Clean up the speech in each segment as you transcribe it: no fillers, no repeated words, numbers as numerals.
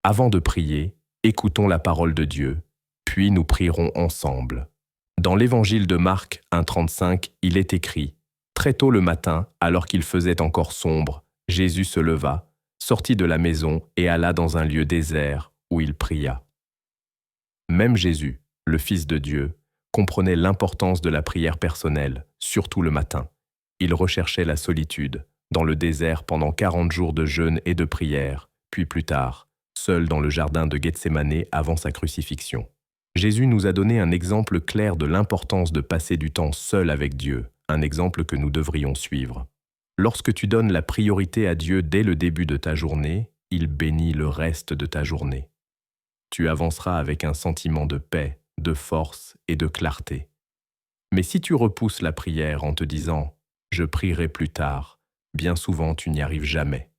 Avant de prier, écoutons la parole de Dieu, puis nous prierons ensemble. Dans l'évangile de Marc 1,35, il est écrit « Très tôt le matin, alors qu'il faisait encore sombre, Jésus se leva, sortit de la maison et alla dans un lieu désert où il pria. » Même Jésus, le Fils de Dieu, comprenait l'importance de la prière personnelle, surtout le matin. Il recherchait la solitude, dans le désert pendant 40 jours de jeûne et de prière, puis plus tard, seul dans le jardin de Gethsémanée avant sa crucifixion. Jésus nous a donné un exemple clair de l'importance de passer du temps seul avec Dieu, un exemple que nous devrions suivre. Lorsque tu donnes la priorité à Dieu dès le début de ta journée, il bénit le reste de ta journée. Tu avanceras avec un sentiment de paix, de force et de clarté. Mais si tu repousses la prière en te disant « je prierai plus tard », bien souvent tu n'y arrives jamais.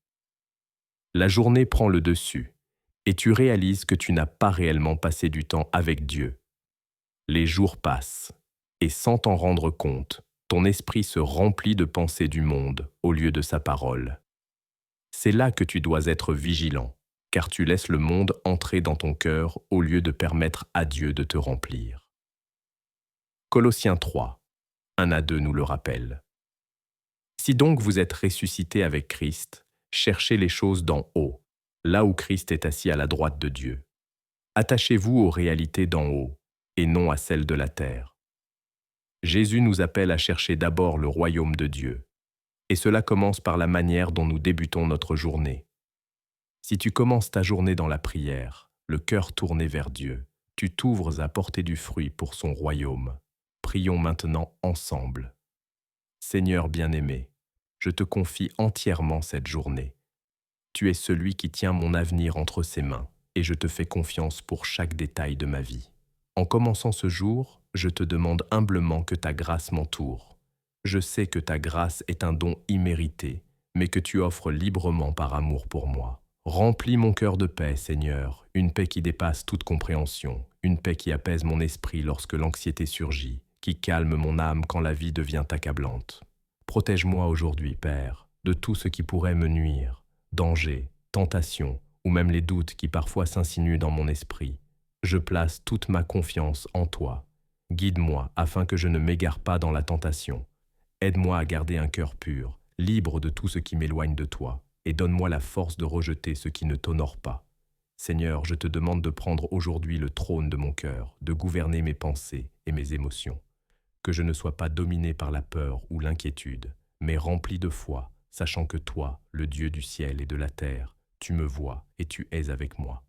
La journée prend le dessus et tu réalises que tu n'as pas réellement passé du temps avec Dieu. Les jours passent et sans t'en rendre compte, ton esprit se remplit de pensées du monde au lieu de sa parole. C'est là que tu dois être vigilant, car tu laisses le monde entrer dans ton cœur au lieu de permettre à Dieu de te remplir. Colossiens 3, 1-2 nous le rappelle. Si donc vous êtes ressuscités avec Christ, cherchez les choses d'en haut, là où Christ est assis à la droite de Dieu. Attachez-vous aux réalités d'en haut, et non à celles de la terre. Jésus nous appelle à chercher d'abord le royaume de Dieu, et cela commence par la manière dont nous débutons notre journée. Si tu commences ta journée dans la prière, le cœur tourné vers Dieu, tu t'ouvres à porter du fruit pour son royaume. Prions maintenant ensemble. Seigneur bien-aimé, je te confie entièrement cette journée. Tu es celui qui tient mon avenir entre ses mains, et je te fais confiance pour chaque détail de ma vie. En commençant ce jour, je te demande humblement que ta grâce m'entoure. Je sais que ta grâce est un don immérité, mais que tu offres librement par amour pour moi. Remplis mon cœur de paix, Seigneur, une paix qui dépasse toute compréhension, une paix qui apaise mon esprit lorsque l'anxiété surgit, qui calme mon âme quand la vie devient accablante. Protège-moi aujourd'hui, Père, de tout ce qui pourrait me nuire, danger, tentation, ou même les doutes qui parfois s'insinuent dans mon esprit. Je place toute ma confiance en toi. Guide-moi afin que je ne m'égare pas dans la tentation. Aide-moi à garder un cœur pur, libre de tout ce qui m'éloigne de toi, et donne-moi la force de rejeter ce qui ne t'honore pas. Seigneur, je te demande de prendre aujourd'hui le trône de mon cœur, de gouverner mes pensées et mes émotions. Que je ne sois pas dominé par la peur ou l'inquiétude, mais rempli de foi, sachant que toi, le Dieu du ciel et de la terre, tu me vois et tu es avec moi.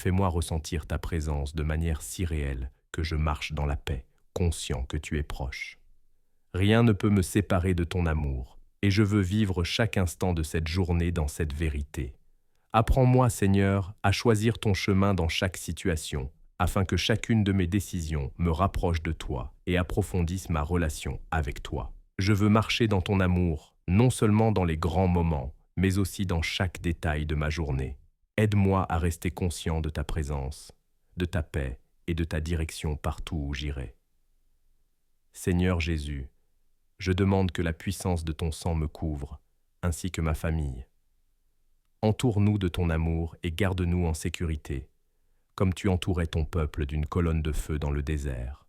Fais-moi ressentir ta présence de manière si réelle que je marche dans la paix, conscient que tu es proche. Rien ne peut me séparer de ton amour, et je veux vivre chaque instant de cette journée dans cette vérité. Apprends-moi, Seigneur, à choisir ton chemin dans chaque situation, afin que chacune de mes décisions me rapproche de toi et approfondisse ma relation avec toi. Je veux marcher dans ton amour, non seulement dans les grands moments, mais aussi dans chaque détail de ma journée. Aide-moi à rester conscient de ta présence, de ta paix et de ta direction partout où j'irai. Seigneur Jésus, je demande que la puissance de ton sang me couvre, ainsi que ma famille. Entoure-nous de ton amour et garde-nous en sécurité, comme tu entourais ton peuple d'une colonne de feu dans le désert.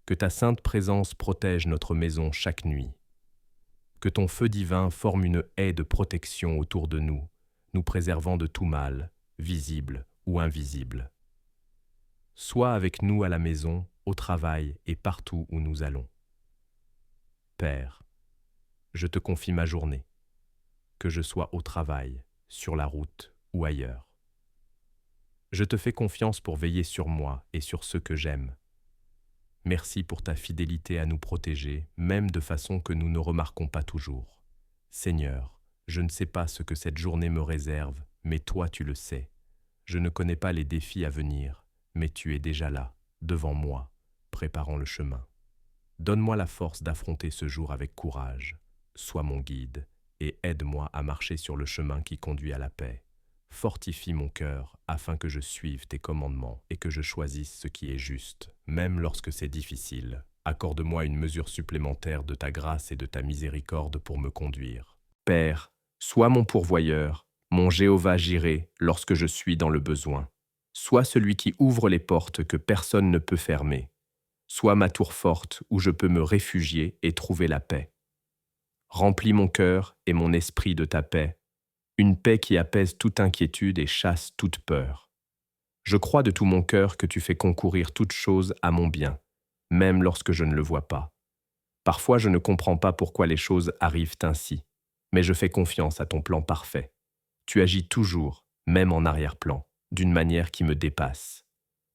Que ta sainte présence protège notre maison chaque nuit. Que ton feu divin forme une haie de protection autour de nous, nous préservant de tout mal, visible ou invisible. Sois avec nous à la maison, au travail et partout où nous allons. Père, je te confie ma journée, que je sois au travail, sur la route ou ailleurs. Je te fais confiance pour veiller sur moi et sur ceux que j'aime. Merci pour ta fidélité à nous protéger, même de façon que nous ne remarquons pas toujours. Seigneur, je ne sais pas ce que cette journée me réserve, mais toi tu le sais. Je ne connais pas les défis à venir, mais tu es déjà là, devant moi, préparant le chemin. Donne-moi la force d'affronter ce jour avec courage. Sois mon guide et aide-moi à marcher sur le chemin qui conduit à la paix. Fortifie mon cœur afin que je suive tes commandements et que je choisisse ce qui est juste, même lorsque c'est difficile. Accorde-moi une mesure supplémentaire de ta grâce et de ta miséricorde pour me conduire. Père, sois mon pourvoyeur, mon Jéhovah Jireh, lorsque je suis dans le besoin. Sois celui qui ouvre les portes que personne ne peut fermer. Sois ma tour forte où je peux me réfugier et trouver la paix. Remplis mon cœur et mon esprit de ta paix, une paix qui apaise toute inquiétude et chasse toute peur. Je crois de tout mon cœur que tu fais concourir toutes choses à mon bien, même lorsque je ne le vois pas. Parfois je ne comprends pas pourquoi les choses arrivent ainsi, mais je fais confiance à ton plan parfait. Tu agis toujours, même en arrière-plan, d'une manière qui me dépasse.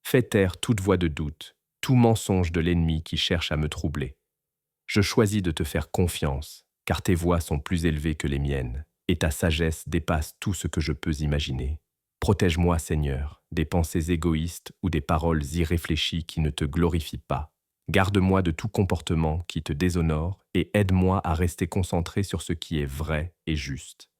Fais taire toute voix de doute, tout mensonge de l'ennemi qui cherche à me troubler. Je choisis de te faire confiance, car tes voies sont plus élevées que les miennes, et ta sagesse dépasse tout ce que je peux imaginer. Protège-moi, Seigneur, des pensées égoïstes ou des paroles irréfléchies qui ne te glorifient pas. Garde-moi de tout comportement qui te déshonore et aide-moi à rester concentré sur ce qui est vrai et juste.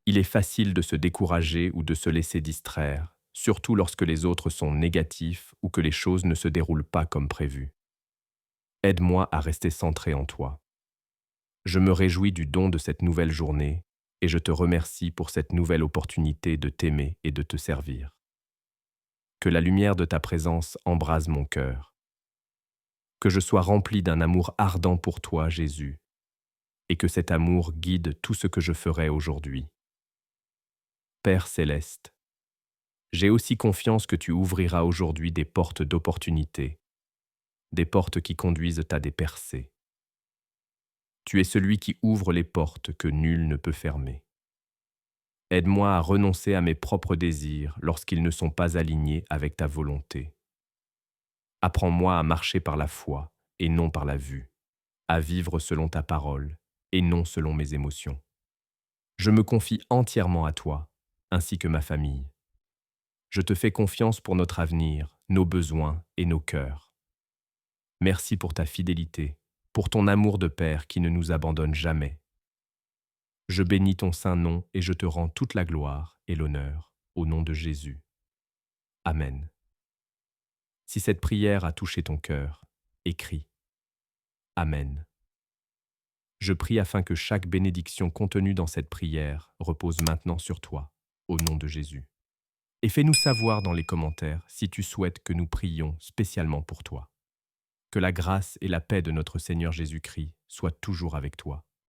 Il est facile de se décourager ou de se laisser distraire, surtout lorsque les autres sont négatifs ou que les choses ne se déroulent pas comme prévu. Aide-moi à rester centré en toi. Je me réjouis du don de cette nouvelle journée et je te remercie pour cette nouvelle opportunité de t'aimer et de te servir. Que la lumière de ta présence embrase mon cœur. Que je sois rempli d'un amour ardent pour toi, Jésus, et que cet amour guide tout ce que je ferai aujourd'hui. Père céleste, j'ai aussi confiance que tu ouvriras aujourd'hui des portes d'opportunité, des portes qui conduisent à des percées. Tu es celui qui ouvre les portes que nul ne peut fermer. Aide-moi à renoncer à mes propres désirs lorsqu'ils ne sont pas alignés avec ta volonté. Apprends-moi à marcher par la foi et non par la vue, à vivre selon ta parole et non selon mes émotions. Je me confie entièrement à toi, ainsi que ma famille. Je te fais confiance pour notre avenir, nos besoins et nos cœurs. Merci pour ta fidélité, pour ton amour de Père qui ne nous abandonne jamais. Je bénis ton saint nom et je te rends toute la gloire et l'honneur, au nom de Jésus. Amen. Si cette prière a touché ton cœur, écris « Amen ». Je prie afin que chaque bénédiction contenue dans cette prière repose maintenant sur toi, au nom de Jésus. Et fais-nous savoir dans les commentaires si tu souhaites que nous prions spécialement pour toi. Que la grâce et la paix de notre Seigneur Jésus-Christ soient toujours avec toi.